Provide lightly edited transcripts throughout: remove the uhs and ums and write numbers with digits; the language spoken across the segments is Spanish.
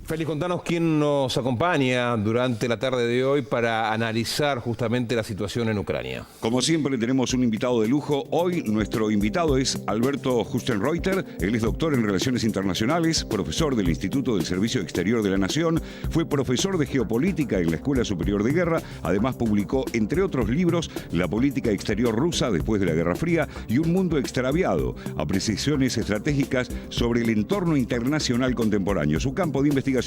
Félix, contanos quién nos acompaña durante la tarde de hoy para analizar justamente la situación en Ucrania. Como siempre tenemos un invitado de lujo. Hoy nuestro invitado es Alberto Hustenreuter. Él es doctor en Relaciones Internacionales, profesor del Instituto del Servicio Exterior de la Nación, fue profesor de Geopolítica en la Escuela Superior de Guerra. Además publicó, entre otros libros, La política exterior rusa después de la Guerra Fría y Un mundo extraviado, apreciaciones estratégicas sobre el entorno internacional contemporáneo. Su campo de investigación,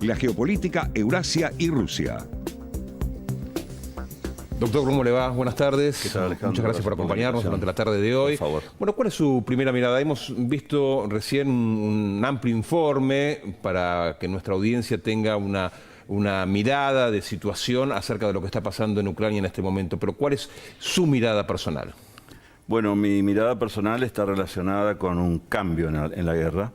la geopolítica, Eurasia y Rusia. Doctor, ¿cómo le va? Buenas tardes. ¿Qué tal, Alejandro? Muchas gracias por acompañarnos durante la tarde de hoy. Por favor. Bueno, ¿cuál es su primera mirada? Hemos visto recién un amplio informe para que nuestra audiencia tenga una mirada de situación acerca de lo que está pasando en Ucrania en este momento. Pero ¿cuál es su mirada personal? Bueno, mi mirada personal está relacionada con un cambio en la guerra.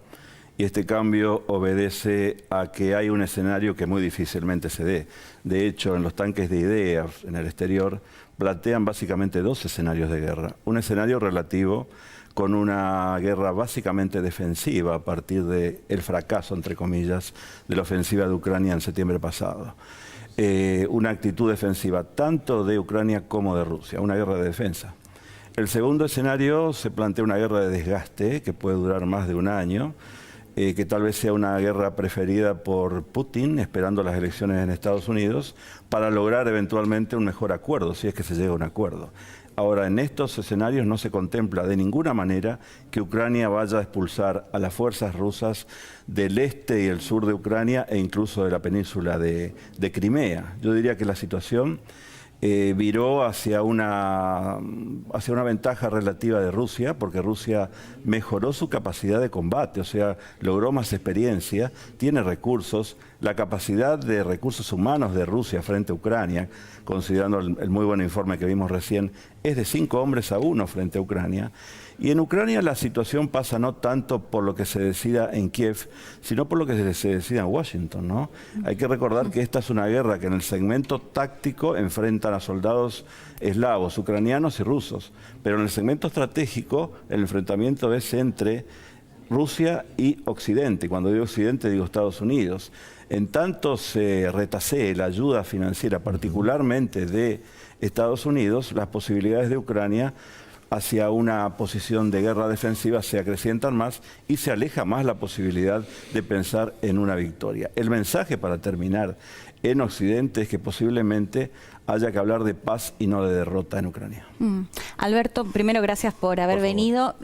Y este cambio obedece a que hay un escenario que muy difícilmente se dé. De hecho, en los tanques de ideas en el exterior plantean básicamente dos escenarios de guerra. Un escenario relativo con una guerra básicamente defensiva a partir del fracaso, entre comillas, de la ofensiva de Ucrania en septiembre pasado. Una actitud defensiva tanto de Ucrania como de Rusia, una guerra de defensa. El segundo escenario se plantea una guerra de desgaste que puede durar más de un año, que tal vez sea una guerra preferida por Putin, esperando las elecciones en Estados Unidos, para lograr eventualmente un mejor acuerdo, si es que se llega a un acuerdo. Ahora, en estos escenarios no se contempla de ninguna manera que Ucrania vaya a expulsar a las fuerzas rusas del este y el sur de Ucrania e incluso de la península de Crimea. Yo diría que la situación viró hacia una ventaja relativa de Rusia, porque Rusia mejoró su capacidad de combate, o sea, logró más experiencia, tiene recursos. La capacidad de recursos humanos de Rusia frente a Ucrania, considerando el muy buen informe que vimos recién, es de 5 hombres a 1 frente a Ucrania. Y en Ucrania la situación pasa no tanto por lo que se decida en Kiev, sino por lo que se decida en Washington, ¿no? Hay que recordar que esta es una guerra que en el segmento táctico enfrentan a soldados eslavos, ucranianos y rusos. Pero en el segmento estratégico el enfrentamiento es entre Rusia y Occidente. Cuando digo Occidente digo Estados Unidos. En tanto se retasee la ayuda financiera, particularmente de Estados Unidos, las posibilidades de Ucrania hacia una posición de guerra defensiva se acrecientan más y se aleja más la posibilidad de pensar en una victoria. El mensaje para terminar en Occidente es que posiblemente haya que hablar de paz y no de derrota en Ucrania. Alberto, primero gracias por haber venido.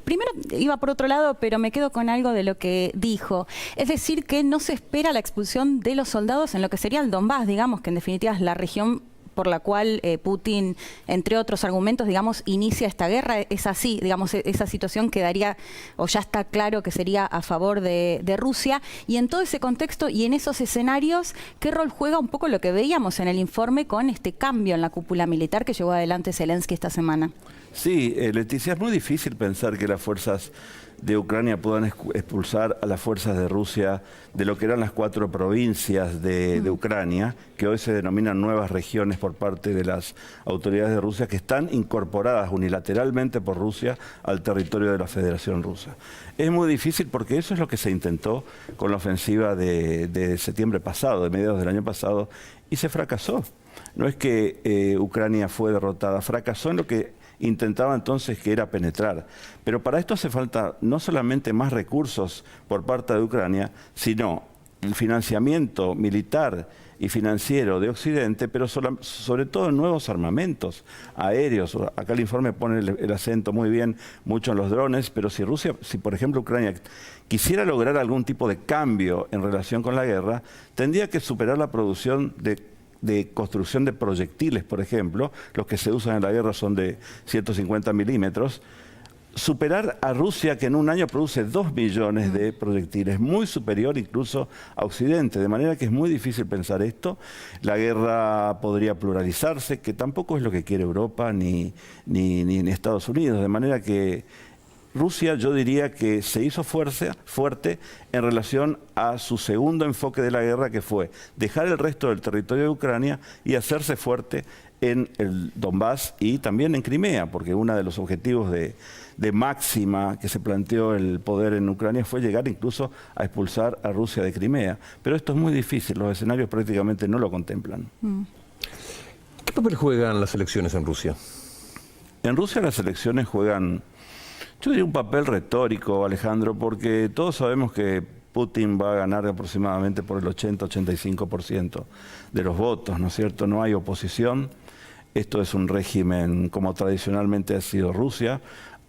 Primero iba por otro lado, pero me quedo con algo de lo que dijo. Es decir, que no se espera la expulsión de los soldados en lo que sería el Donbass, digamos, que en definitiva es la región por la cual Putin, entre otros argumentos, digamos, inicia esta guerra. Es así, digamos, esa situación quedaría, o ya está claro que sería a favor de Rusia. Y en todo ese contexto y en esos escenarios, ¿qué rol juega un poco lo que veíamos en el informe con este cambio en la cúpula militar que llevó adelante Zelensky esta semana? Sí, Leticia, es muy difícil pensar que las fuerzas de Ucrania puedan expulsar a las fuerzas de Rusia de lo que eran las 4 provincias de Ucrania, que hoy se denominan nuevas regiones por parte de las autoridades de Rusia, que están incorporadas unilateralmente por Rusia al territorio de la Federación Rusa. Es muy difícil porque eso es lo que se intentó con la ofensiva de septiembre pasado, de mediados del año pasado, y se fracasó. No es que Ucrania fue derrotada, fracasó en lo que intentaba entonces, que era penetrar. Pero para esto hace falta no solamente más recursos por parte de Ucrania, sino el financiamiento militar y financiero de Occidente, pero sobre todo en nuevos armamentos aéreos. Acá el informe pone el acento muy bien, mucho en los drones, pero si por ejemplo Ucrania quisiera lograr algún tipo de cambio en relación con la guerra, tendría que superar la producción de construcción de proyectiles, por ejemplo. Los que se usan en la guerra son de 150 milímetros. Superar a Rusia, que en un año produce 2 millones de proyectiles, muy superior incluso a Occidente, de manera que es muy difícil pensar esto. La guerra podría pluralizarse, que tampoco es lo que quiere Europa ni Estados Unidos, de manera que Rusia, yo diría que se hizo fuerte en relación a su segundo enfoque de la guerra, que fue dejar el resto del territorio de Ucrania y hacerse fuerte en el Donbass y también en Crimea, porque uno de los objetivos de máxima que se planteó el poder en Ucrania fue llegar incluso a expulsar a Rusia de Crimea. Pero esto es muy difícil, los escenarios prácticamente no lo contemplan. ¿Qué papel juegan las elecciones en Rusia? En Rusia las elecciones juegan, yo diría, un papel retórico, Alejandro, porque todos sabemos que Putin va a ganar aproximadamente por el 80-85% de los votos, ¿no es cierto? No hay oposición. Esto es un régimen, como tradicionalmente ha sido Rusia,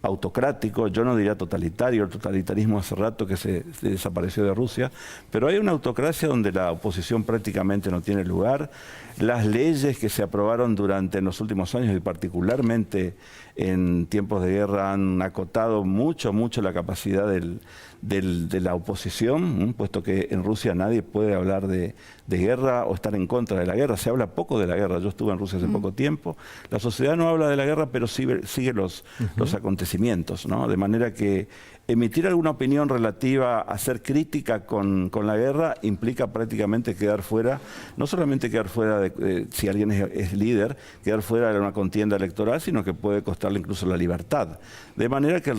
autocrático, yo no diría totalitario, el totalitarismo hace rato que se desapareció de Rusia, pero hay una autocracia donde la oposición prácticamente no tiene lugar. Las leyes que se aprobaron en los últimos años y particularmente en tiempos de guerra han acotado mucho la capacidad de la oposición, puesto que en Rusia nadie puede hablar de guerra o estar en contra de la guerra. Se habla poco de la guerra. Yo estuve en Rusia hace poco tiempo. La sociedad no habla de la guerra, pero sigue los acontecimientos, ¿no? De manera que emitir alguna opinión relativa a ser crítica con la guerra implica prácticamente quedar fuera, no solamente quedar fuera si alguien es líder, quedar fuera de una contienda electoral, sino que puede costarle incluso la libertad. De manera que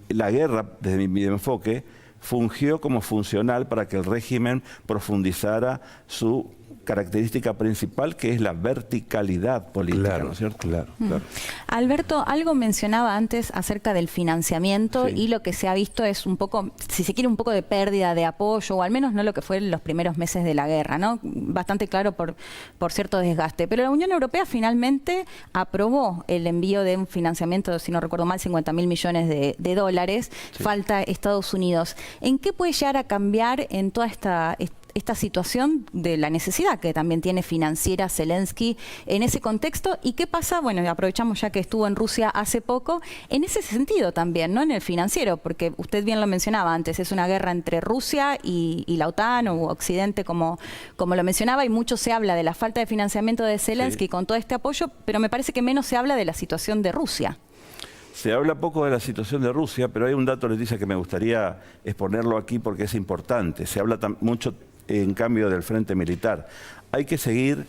la guerra, desde mi enfoque, fungió como funcional para que el régimen profundizara su característica principal, que es la verticalidad política, claro, ¿no es cierto? Claro. Alberto, algo mencionaba antes acerca del financiamiento, Sí. y lo que se ha visto es un poco, si se quiere, un poco de pérdida de apoyo, o al menos no lo que fue en los primeros meses de la guerra, ¿no? Bastante claro por cierto desgaste. Pero la Unión Europea finalmente aprobó el envío de un financiamiento, si no recuerdo mal, 50.000 millones de dólares. Sí. Falta Estados Unidos. ¿En qué puede llegar a cambiar en toda esta situación de la necesidad que también tiene financiera Zelensky en ese contexto? ¿Y qué pasa? Bueno, aprovechamos ya que estuvo en Rusia hace poco, en ese sentido también, ¿no? En el financiero, porque usted bien lo mencionaba antes, es una guerra entre Rusia y la OTAN o Occidente, como lo mencionaba, y mucho se habla de la falta de financiamiento de Zelensky con todo este apoyo, pero me parece que menos se habla de la situación de Rusia. Se habla poco de la situación de Rusia, pero hay un dato, Leticia, que me gustaría exponerlo aquí porque es importante. Se habla mucho, en cambio, del frente militar. Hay que seguir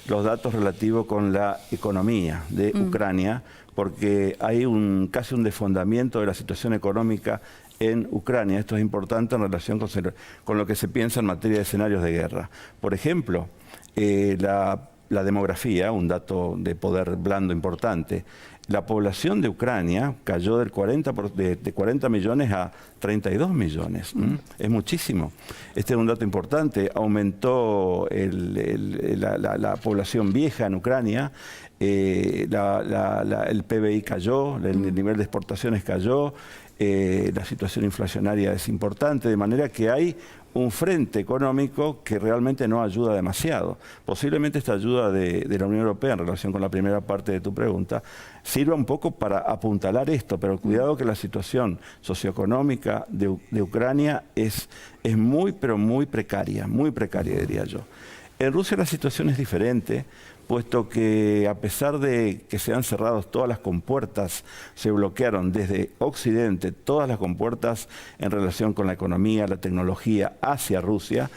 los datos relativos con la economía de Ucrania, porque hay casi un desfondamiento de la situación económica en Ucrania. Esto es importante en relación con lo que se piensa en materia de escenarios de guerra. Por ejemplo, la demografía, un dato de poder blando importante. La población de Ucrania cayó de 40 millones a 32 millones. Es muchísimo. Este es un dato importante. Aumentó la población vieja en Ucrania, el PBI cayó, el nivel de exportaciones cayó, la situación inflacionaria es importante, de manera que hay un frente económico que realmente no ayuda demasiado. Posiblemente esta ayuda de la Unión Europea en relación con la primera parte de tu pregunta sirva un poco para apuntalar esto, pero cuidado que la situación socioeconómica de Ucrania es muy, pero muy precaria diría yo. En Rusia la situación es diferente, puesto que a pesar de que se han cerrado todas las compuertas, se bloquearon desde Occidente todas las compuertas en relación con la economía, la tecnología hacia Rusia.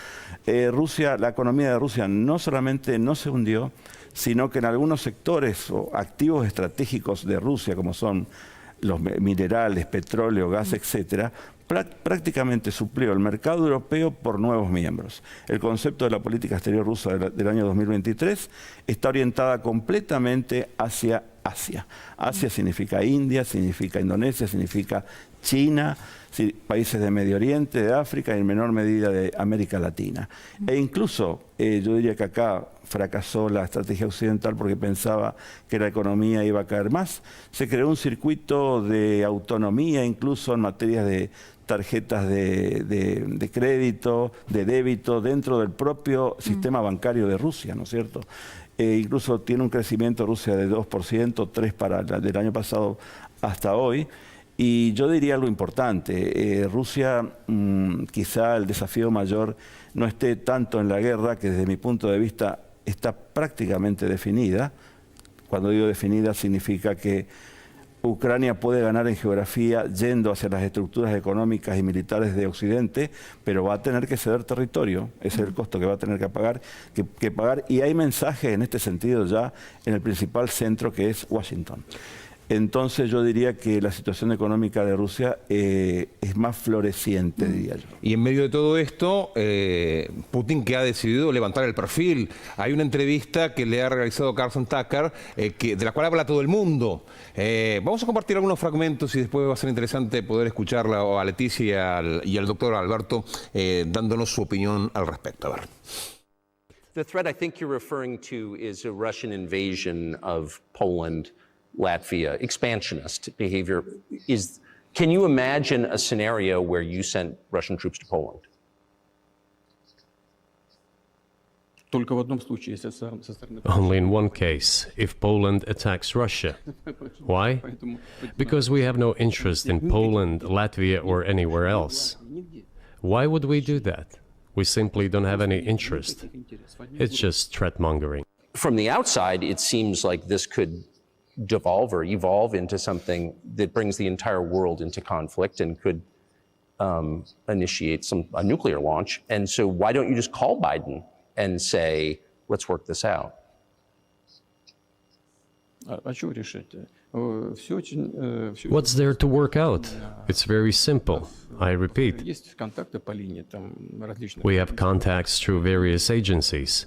La economía de Rusia no solamente no se hundió, sino que en algunos sectores o activos estratégicos de Rusia, como son los minerales, petróleo, gas, etcétera, prácticamente suplió el mercado europeo por nuevos miembros. El concepto de la política exterior rusa del año 2023 está orientada completamente hacia Asia. Asia significa India, significa Indonesia, significa China, países de Medio Oriente, de África y en menor medida de América Latina. E incluso, yo diría que acá fracasó la estrategia occidental porque pensaba que la economía iba a caer más. Se creó un circuito de autonomía incluso en materia de tarjetas de crédito, de débito, dentro del propio sistema bancario de Rusia, ¿no es cierto? Incluso tiene un crecimiento Rusia de 2%, 3% del año pasado hasta hoy. Y yo diría algo importante, Rusia quizá el desafío mayor no esté tanto en la guerra, que desde mi punto de vista está prácticamente definida. Cuando digo definida significa que Ucrania puede ganar en geografía yendo hacia las estructuras económicas y militares de Occidente, pero va a tener que ceder territorio. Ese es el costo que va a tener que pagar. Y hay mensajes en este sentido ya en el principal centro, que es Washington. Entonces yo diría que la situación económica de Rusia es más floreciente, diría yo. Y en medio de todo esto, Putin, que ha decidido levantar el perfil. Hay una entrevista que le ha realizado Carson Tucker, de la cual habla todo el mundo. Vamos a compartir algunos fragmentos y después va a ser interesante poder escucharla a Leticia y al doctor Alberto dándonos su opinión al respecto. A ver. The threat I think you're referring to is a Russian invasion of Poland, Latvia, expansionist behavior. Can you imagine a scenario where you sent Russian troops to Poland? Only in one case, if Poland attacks Russia. Why? Because we have no interest in Poland, Latvia, or anywhere else. Why would we do that? We simply don't have any interest. It's just threat-mongering. From the outside, it seems like this could devolve or evolve into something that brings the entire world into conflict and could initiate a nuclear launch. And so why don't you just call Biden and say, let's work this out? What's there to work out? It's very simple. I repeat, we have contacts through various agencies.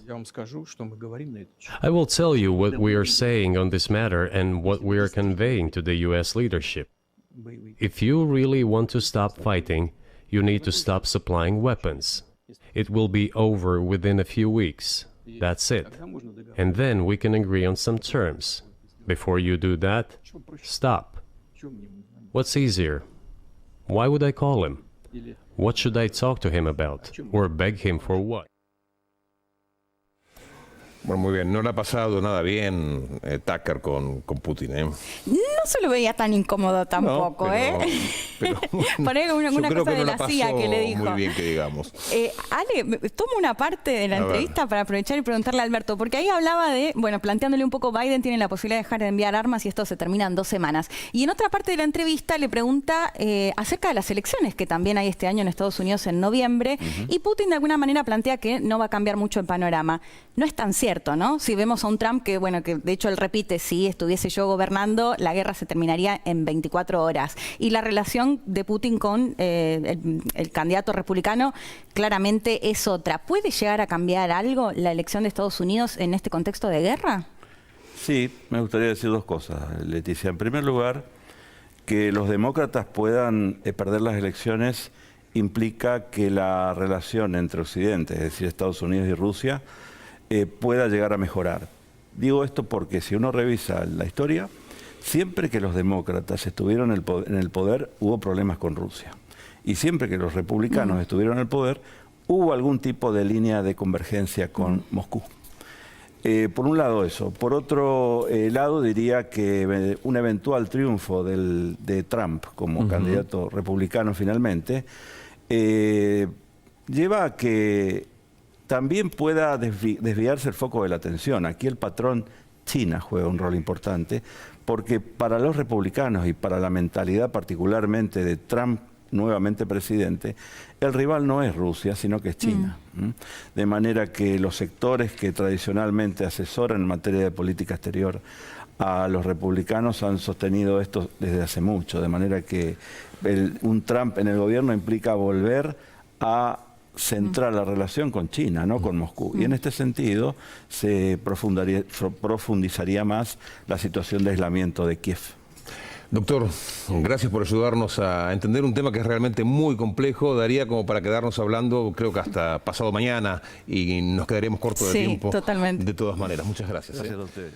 I will tell you what we are saying on this matter and what we are conveying to the US leadership. If you really want to stop fighting, you need to stop supplying weapons. It will be over within a few weeks. That's it. And then we can agree on some terms. Before you do that, stop. What's easier? Why would I call him? What should I talk to him about? Or beg him for what? Bueno, muy bien. No le ha pasado nada bien Tucker con Putin, ¿eh? No se lo veía tan incómodo tampoco, no, pero por ahí una cosa de la CIA que le dijo. Muy bien que digamos. Ale, tomo una parte de la entrevista para aprovechar y preguntarle a Alberto, porque ahí hablaba de, bueno, planteándole un poco, Biden tiene la posibilidad de dejar de enviar armas y esto se termina en 2 semanas. Y en otra parte de la entrevista le pregunta acerca de las elecciones que también hay este año en Estados Unidos en noviembre, y Putin de alguna manera plantea que no va a cambiar mucho el panorama. No es tan cierto, ¿no? Si vemos a un Trump que, bueno, que de hecho él repite, si estuviese yo gobernando, la guerra se terminaría en 24 horas. Y la relación de Putin con el candidato republicano claramente es otra. ¿Puede llegar a cambiar algo la elección de Estados Unidos en este contexto de guerra? Sí, me gustaría decir 2 cosas, Leticia. En primer lugar, que los demócratas puedan perder las elecciones implica que la relación entre Occidente, es decir, Estados Unidos y Rusia, pueda llegar a mejorar. Digo esto porque si uno revisa la historia, siempre que los demócratas estuvieron en el poder, hubo problemas con Rusia. Y siempre que los republicanos estuvieron en el poder, hubo algún tipo de línea de convergencia con Moscú. Por un lado eso. Por otro lado diría que un eventual triunfo de Trump como candidato republicano finalmente, lleva a que también pueda desviarse el foco de la atención. Aquí el patrón China juega un rol importante, porque para los republicanos y para la mentalidad particularmente de Trump, nuevamente presidente, el rival no es Rusia, sino que es China. De manera que los sectores que tradicionalmente asesoran en materia de política exterior a los republicanos han sostenido esto desde hace mucho, de manera que un Trump en el gobierno implica volver a centrar la relación con China, no con Moscú. Y en este sentido se profundizaría más la situación de aislamiento de Kiev. Doctor, gracias por ayudarnos a entender un tema que es realmente muy complejo. Daría como para quedarnos hablando, creo que hasta pasado mañana, y nos quedaríamos cortos de tiempo. Totalmente. De todas maneras. Muchas gracias. Gracias a ustedes.